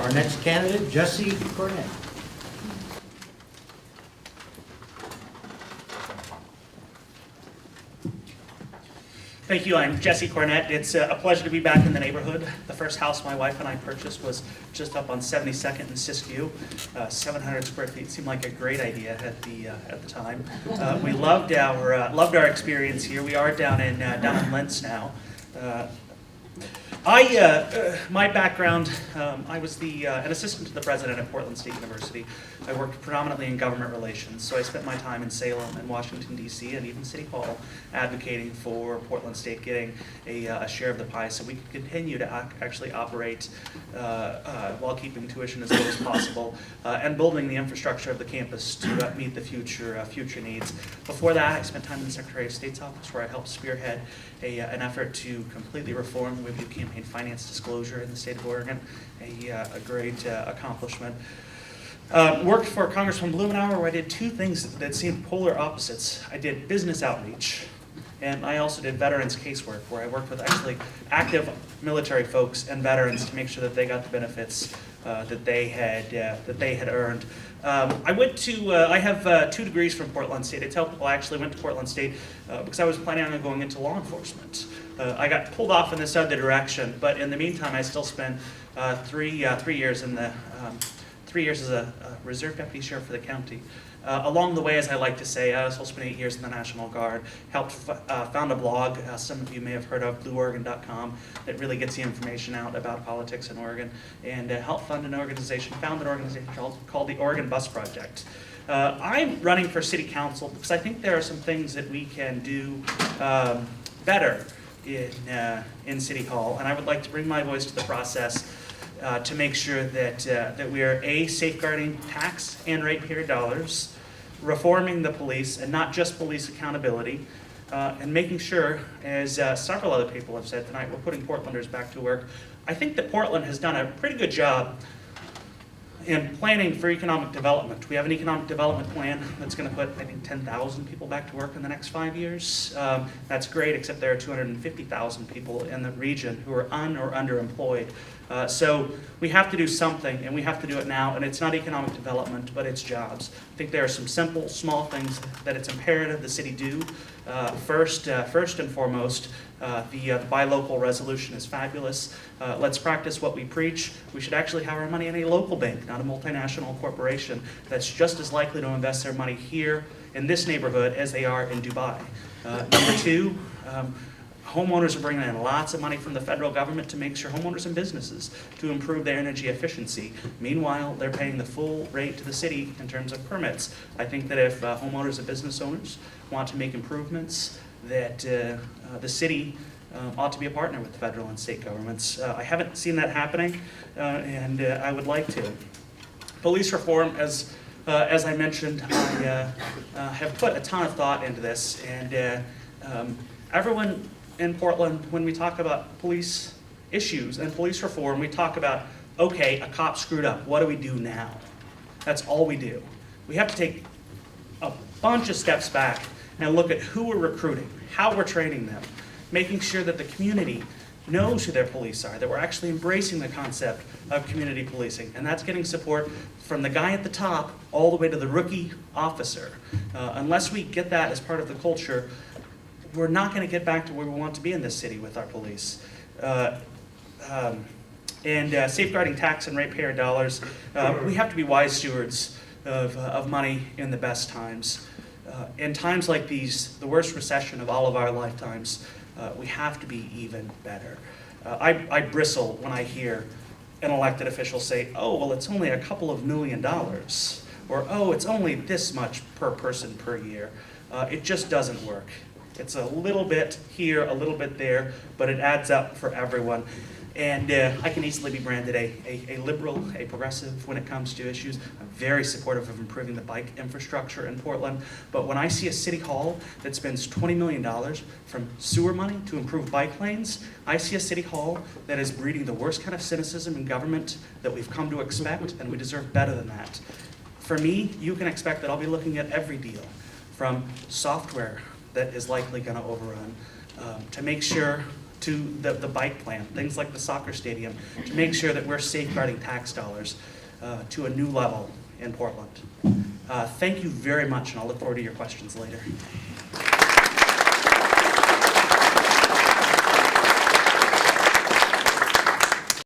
Our next candidate, Jesse Cornett. Thank you. I'm Jesse Cornett. It's a pleasure to be back in the neighborhood. The first house my wife and I purchased was just up on 72nd and Siskiyou. 700 square feet seemed like a great idea at the time. We loved our experience here. We are down in Lentz now. My background, I was an assistant to the president at Portland State University. I worked predominantly in government relations, so I spent my time in Salem and Washington, D.C., and even City Hall advocating for Portland State getting a share of the pie so we could continue to actually operate while keeping tuition as low as possible and building the infrastructure of the campus to meet the future needs. Before that, I spent time in the Secretary of State's office where I helped spearhead an effort to completely reform the way we do campaign finance disclosure in the state of Oregon, a great accomplishment. Worked for Congressman Blumenauer, where I did two things that seemed polar opposites. I did business outreach, and I also did veterans casework, where I worked with actually active military folks and veterans to make sure that they got the benefits that they had earned. I have 2 degrees from Portland State. I tell people I actually went to Portland State because I was planning on going into law enforcement. I got pulled off in this other direction, but in the meantime, I still spent 3 years in the 3 years as a reserve deputy sheriff for the county. Along the way, as I like to say, I also spent 8 years in the National Guard, helped found a blog, some of you may have heard of, blueoregon.com, that really gets the information out about politics in Oregon, and helped found an organization called the Oregon Bus Project. I'm running for city council because I think there are some things that we can do better in City Hall, and I would like to bring my voice to the process to make sure that we are safeguarding tax and ratepayer dollars, reforming the police, and not just police accountability, and making sure, as several other people have said tonight, we're putting Portlanders back to work. I think that Portland has done a pretty good job in planning for economic development. We have an economic development plan that's going to put, I think, 10,000 people back to work in the next 5 years. That's great, except there are 250,000 people in the region who are or underemployed. So we have to do something, and we have to do it now, and it's not economic development, but it's jobs. I think there are some simple, small things that it's imperative the city do. First and foremost, the buy local resolution is fabulous. Let's practice what we preach. We should actually have our money in a local bank, not a multinational corporation that's just as likely to invest their money here in this neighborhood as they are in Dubai. Number 2, homeowners are bringing in lots of money from the federal government to make sure homeowners and businesses to improve their energy efficiency. Meanwhile, they're paying the full rate to the city in terms of permits. I think that if homeowners and business owners want to make improvements, that the city ought to be a partner with the federal and state governments. I haven't seen that happening, and I would like to. Police reform, as I mentioned, I have put a ton of thought into this, and everyone in Portland, when we talk about police issues and police reform, we talk about, okay, a cop screwed up, what do we do now? That's all we do. We have to take a bunch of steps back and look at who we're recruiting, how we're training them, making sure that the community knows who their police are, that we're actually embracing the concept of community policing, and that's getting support from the guy at the top all the way to the rookie officer. Unless we get that as part of the culture, we're not going to get back to where we want to be in this city with our police. Safeguarding tax and ratepayer dollars, we have to be wise stewards of money in the best times. In times like these, the worst recession of all of our lifetimes, we have to be even better. I bristle when I hear an elected official say, oh, well, it's only a couple of $1 million, or oh, it's only this much per person per year. It just doesn't work. It's a little bit here, a little bit there, but it adds up for everyone. And I can easily be branded a liberal, a progressive when it comes to issues. I'm very supportive of improving the bike infrastructure in Portland. But when I see a city hall that spends $20 million from sewer money to improve bike lanes, I see a city hall that is breeding the worst kind of cynicism in government that we've come to expect, and we deserve better than that. For me, you can expect that I'll be looking at every deal, from software that is likely going to overrun, to make sure to the bike plan, things like the soccer stadium, to make sure that we're safeguarding tax dollars to a new level in Portland. Thank you very much, and I'll look forward to your questions later.